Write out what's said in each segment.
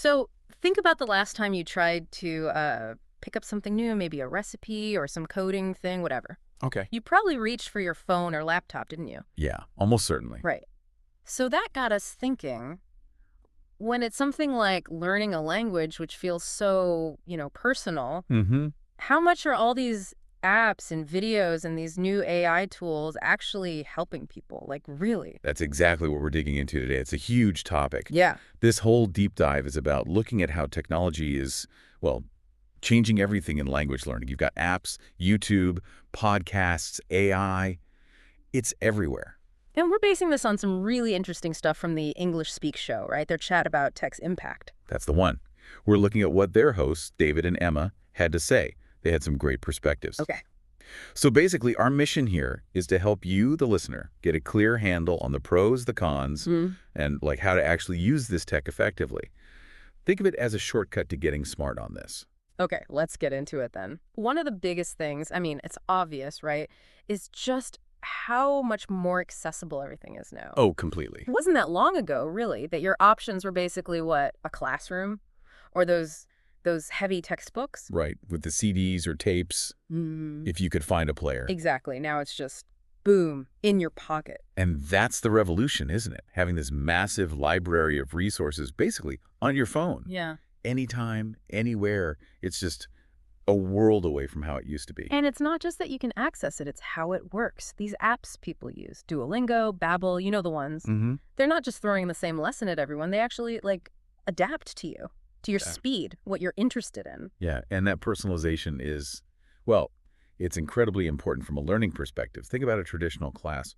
So think about the last time you tried to pick up something new, maybe a recipe or some coding thing, whatever. Okay. You probably reached for your phone or laptop, didn't you? Yeah, almost certainly. Right. So that got us thinking, when it's something like learning a language, which feels so, personal, Mm-hmm. how much are all these apps and videos and these new AI tools actually helping people? Like, really? That's exactly what we're digging into today. It's a huge topic. Yeah. This whole deep dive is about looking at how technology is, well, changing everything in language learning. You've got apps, YouTube, podcasts, AI. It's everywhere. And we're basing this on some really interesting stuff from the English Speak Show, right? Their chat about tech's impact. That's the one. We're looking at what their hosts, David and Emma, had to say. They had some great perspectives. Okay. So basically, our mission here is to help you, the listener, get a clear handle on the pros, the cons, and like how to actually use this tech effectively. Think of it as a shortcut to getting smart on this. Okay, let's get into it then. One of the biggest things, I mean, it's obvious, right, is just how much more accessible everything is now. Oh, completely. It wasn't that long ago, really, that your options were basically what, a classroom or those heavy textbooks? Right, with the CDs or tapes, if you could find a player. Exactly. Now it's just boom, in your pocket. And that's the revolution, isn't it? Having this massive library of resources basically on your phone. Yeah. Anytime, anywhere. It's just a world away from how it used to be. And it's not just that you can access it, it's how it works. These apps people use, Duolingo, Babbel, you know the ones. They're not just throwing the same lesson at everyone. They actually, adapt to you, to your speed, what you're interested in. Yeah, and that personalization is, well, it's incredibly important from a learning perspective. Think about a traditional class.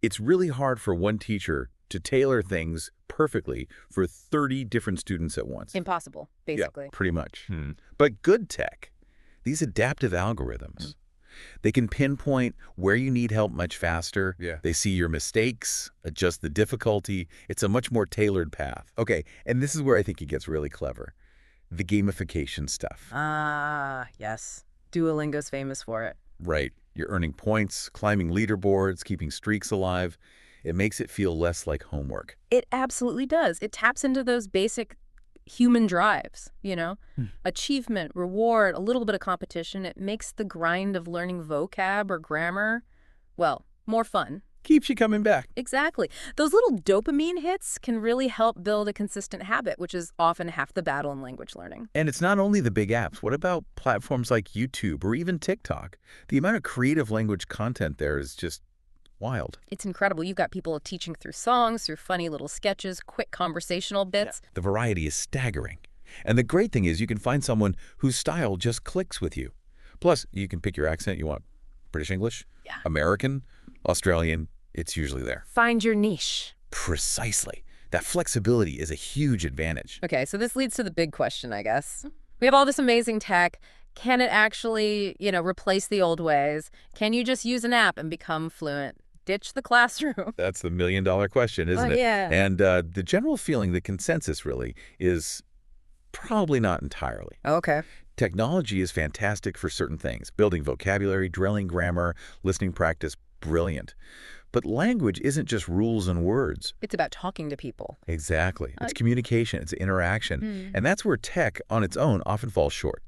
It's really hard for one teacher to tailor things perfectly for 30 different students at once. Impossible, basically. Yeah, pretty much. But good tech, these adaptive algorithms, they can pinpoint where you need help much faster. Yeah. They see your mistakes, adjust the difficulty. It's a much more tailored path. Okay, and this is where I think it gets really clever. The gamification stuff. Ah, yes. Duolingo's famous for it. Right. You're earning points, climbing leaderboards, keeping streaks alive. It makes it feel less like homework. It absolutely does. It taps into those basic human drives, Achievement, reward, a little bit of competition. It makes the grind of learning vocab or grammar, well, more fun. Keeps you coming back. Exactly. Those little dopamine hits can really help build a consistent habit, which is often half the battle in language learning. And it's not only the big apps. What about platforms like YouTube or even TikTok? The amount of creative language content there is just wild. It's incredible. You've got people teaching through songs, through funny little sketches, quick conversational bits. The variety is staggering. And the great thing is you can find someone whose style just clicks with you. Plus, you can pick your accent you want. British English, American, Australian, it's usually there. Find your niche. Precisely. That flexibility is a huge advantage. Okay, so this leads to the big question, I guess. We have all this amazing tech. Can it actually, replace the old ways? Can you just use an app and become fluent? Ditch the classroom? That's the million-dollar question, isn't it? Yeah. And the general feeling, the consensus really, is probably not entirely. Okay. Technology is fantastic for certain things. Building vocabulary, drilling grammar, listening practice, brilliant. But language isn't just rules and words. It's about talking to people. Exactly. It's communication, it's interaction. And that's where tech on its own often falls short.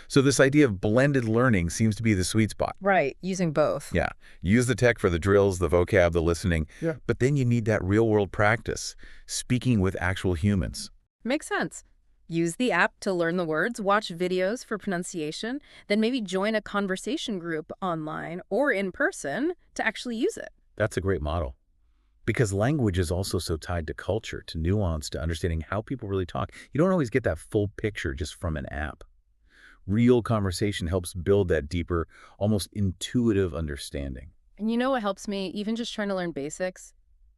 So this idea of blended learning seems to be the sweet spot. Right, using both. Yeah. Use the tech for the drills, the vocab, the listening. Yeah. But then you need that real-world practice, speaking with actual humans. Makes sense. Use the app to learn the words, watch videos for pronunciation, then maybe join a conversation group online or in person to actually use it. That's a great model. Because language is also so tied to culture, to nuance, to understanding how people really talk. You don't always get that full picture just from an app. Real conversation helps build that deeper, almost intuitive understanding. And you know what helps me, even just trying to learn basics?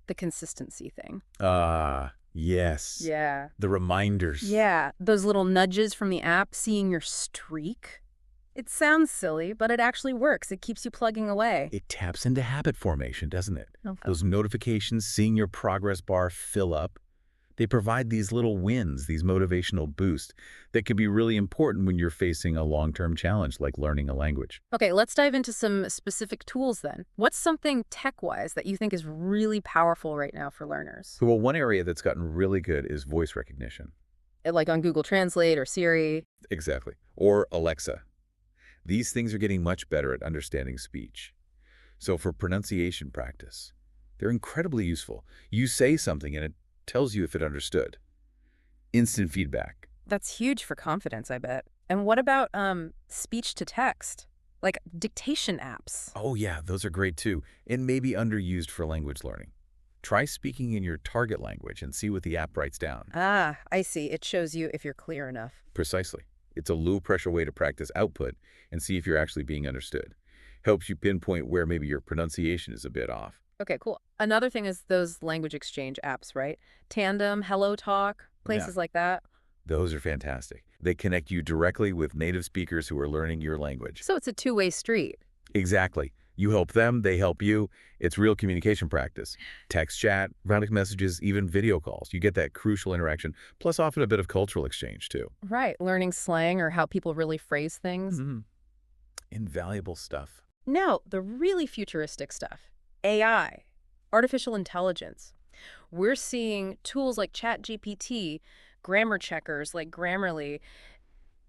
The consistency thing. Ah, yes. Yeah. The reminders. Yeah, those little nudges from the app, seeing your streak. It sounds silly, but it actually works. It keeps you plugging away. It taps into habit formation, doesn't it? Okay. Those notifications, seeing your progress bar fill up, they provide these little wins, these motivational boosts that can be really important when you're facing a long-term challenge like learning a language. Okay, let's dive into some specific tools then. What's something tech-wise that you think is really powerful right now for learners? Well, one area that's gotten really good is voice recognition. like on Google Translate or Siri. Exactly. Or Alexa. These things are getting much better at understanding speech. So for pronunciation practice, they're incredibly useful. You say something and it tells you if it understood. Instant feedback. That's huge for confidence, I bet. And what about speech to text? Like dictation apps? Oh yeah, those are great too, and maybe underused for language learning. Try speaking in your target language and see what the app writes down. Ah, I see. It shows you if you're clear enough. Precisely. It's a low-pressure way to practice output and see if you're actually being understood. Helps you pinpoint where maybe your pronunciation is a bit off. Okay, cool. Another thing is those language exchange apps, right? Tandem, Hello Talk, Yeah, places like that. those are fantastic. They connect you directly with native speakers who are learning your language. So it's a two-way street. Exactly. You help them, they help you. It's real communication practice. Text chat, graphic messages, even video calls. You get that crucial interaction, plus often a bit of cultural exchange too. Right, learning slang or how people really phrase things. Invaluable stuff. Now, the really futuristic stuff. AI, artificial intelligence. We're seeing tools like ChatGPT, grammar checkers like Grammarly.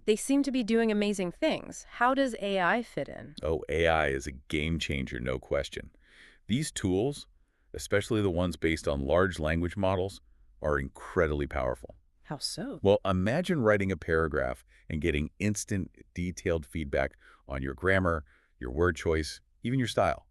They seem to be doing amazing things. How does AI fit in? Oh, AI is a game changer, no question. These tools, especially the ones based on large language models, are incredibly powerful. How so? Well, imagine writing a paragraph and getting instant, detailed feedback on your grammar, your word choice, even your style.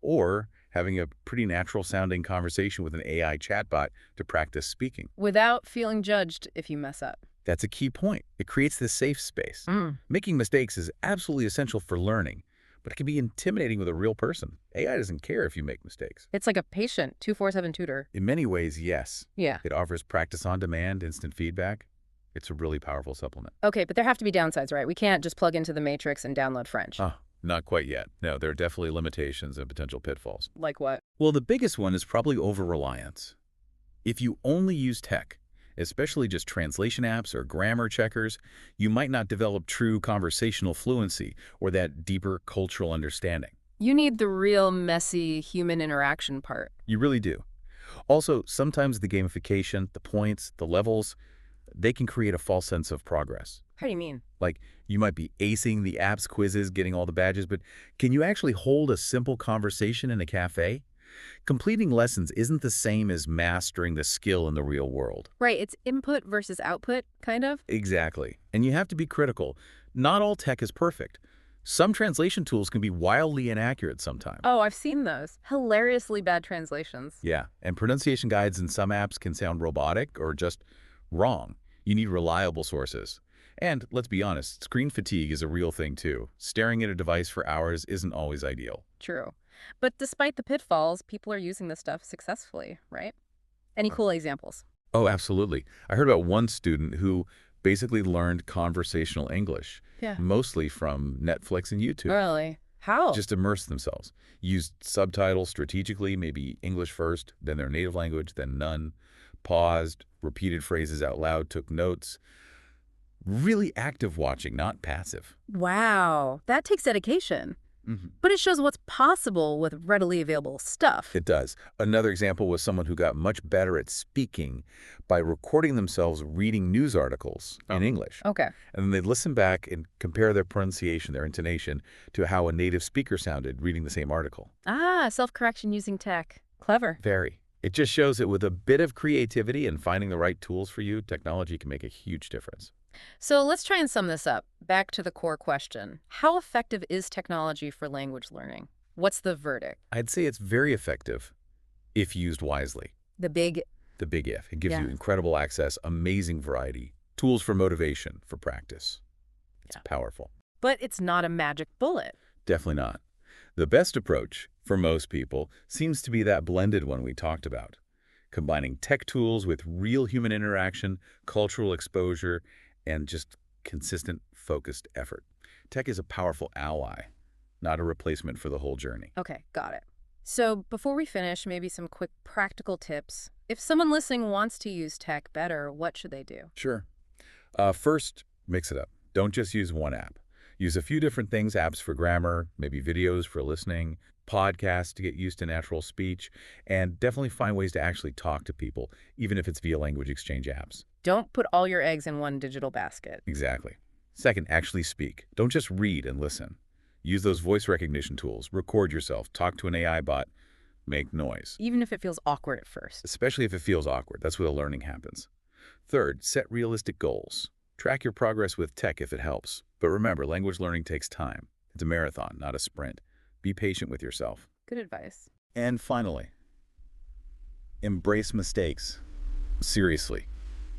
Or having a pretty natural-sounding conversation with an AI chatbot to practice speaking. Without feeling judged if you mess up. That's a key point. It creates this safe space. Making mistakes is absolutely essential for learning, but it can be intimidating with a real person. AI doesn't care if you make mistakes. It's like a patient, 24/7 tutor. In many ways, yes. Yeah. It offers practice on demand, instant feedback. It's a really powerful supplement. Okay, but there have to be downsides, right? We can't just plug into the Matrix and download French. Oh, not quite yet. No, there are definitely limitations and potential pitfalls. Like what? Well, the biggest one is probably over-reliance. If you only use tech, especially just translation apps or grammar checkers, you might not develop true conversational fluency or that deeper cultural understanding. You need the real messy human interaction part. You really do. Also, sometimes the gamification, the points, the levels, they can create a false sense of progress. How do you mean? Like, you might be acing the app's quizzes, getting all the badges, but can you actually hold a simple conversation in a cafe? Completing lessons isn't the same as mastering the skill in the real world. Right, it's input versus output, kind of? Exactly. And you have to be critical. Not all tech is perfect. Some translation tools can be wildly inaccurate sometimes. Oh, I've seen those. Hilariously bad translations. Yeah, and pronunciation guides in some apps can sound robotic or just wrong. You need reliable sources. And let's be honest, screen fatigue is a real thing too. Staring at a device for hours isn't always ideal. True. But despite the pitfalls, people are using this stuff successfully, right? Any cool examples? Oh, absolutely. I heard about one student who basically learned conversational English, Yeah. mostly from Netflix and YouTube. Really? How? Just immerse themselves. Used subtitles strategically, maybe English first, then their native language, then none. Paused, repeated phrases out loud, took notes. Really active watching, not passive. Wow, that takes dedication. Mhm. But it shows what's possible with readily available stuff. It does. Another example was someone who got much better at speaking by recording themselves reading news articles in English. Okay. And then they'd listen back and compare their pronunciation, their intonation, to how a native speaker sounded reading the same article. Ah, self-correction using tech. Clever. Very. It just shows that with a bit of creativity and finding the right tools for you, technology can make a huge difference. So let's try and sum this up. Back to the core question. How effective is technology for language learning? What's the verdict? I'd say it's very effective if used wisely. The big... The big if. It gives Yeah. you incredible access, amazing variety, tools for motivation, for practice. It's powerful. But it's not a magic bullet. Definitely not. The best approach, for most people, seems to be that blended one we talked about, combining tech tools with real human interaction, cultural exposure, and just consistent, focused effort. Tech is a powerful ally, not a replacement for the whole journey. Okay, got it. So before we finish, maybe some quick practical tips. If someone listening wants to use tech better, what should they do? Sure. First, mix it up. Don't just use one app. Use a few different things, apps for grammar, maybe videos for listening, podcasts to get used to natural speech, and definitely find ways to actually talk to people, even if it's via language exchange apps. Don't put all your eggs in one digital basket. Exactly. Second, actually speak. Don't just read and listen. Use those voice recognition tools. Record yourself. Talk to an AI bot. Make noise. Even if it feels awkward at first. Especially if it feels awkward. That's where the learning happens. Third, set realistic goals. Track your progress with tech if it helps. But remember, language learning takes time. It's a marathon, not a sprint. Be patient with yourself. Good advice. And finally, embrace mistakes. Seriously.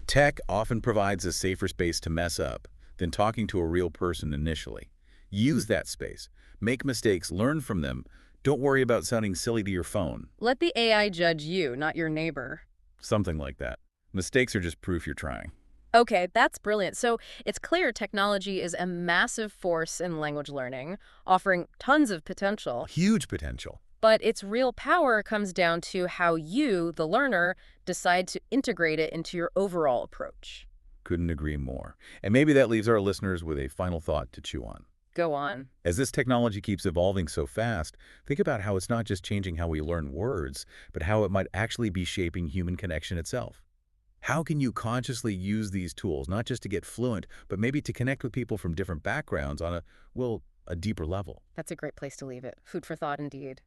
Tech often provides a safer space to mess up than talking to a real person initially. Use that space. Make mistakes, learn from them. Don't worry about sounding silly to your phone. Let the AI judge you, not your neighbor. Something like that. Mistakes are just proof you're trying. Okay, that's brilliant. So it's clear technology is a massive force in language learning, offering tons of potential. Huge potential. But its real power comes down to how you, the learner, decide to integrate it into your overall approach. Couldn't agree more. And maybe that leaves our listeners with a final thought to chew on. Go on. As this technology keeps evolving so fast, think about how it's not just changing how we learn words, but how it might actually be shaping human connection itself. How can you consciously use these tools, not just to get fluent, but maybe to connect with people from different backgrounds on a deeper level? That's a great place to leave it. Food for thought indeed.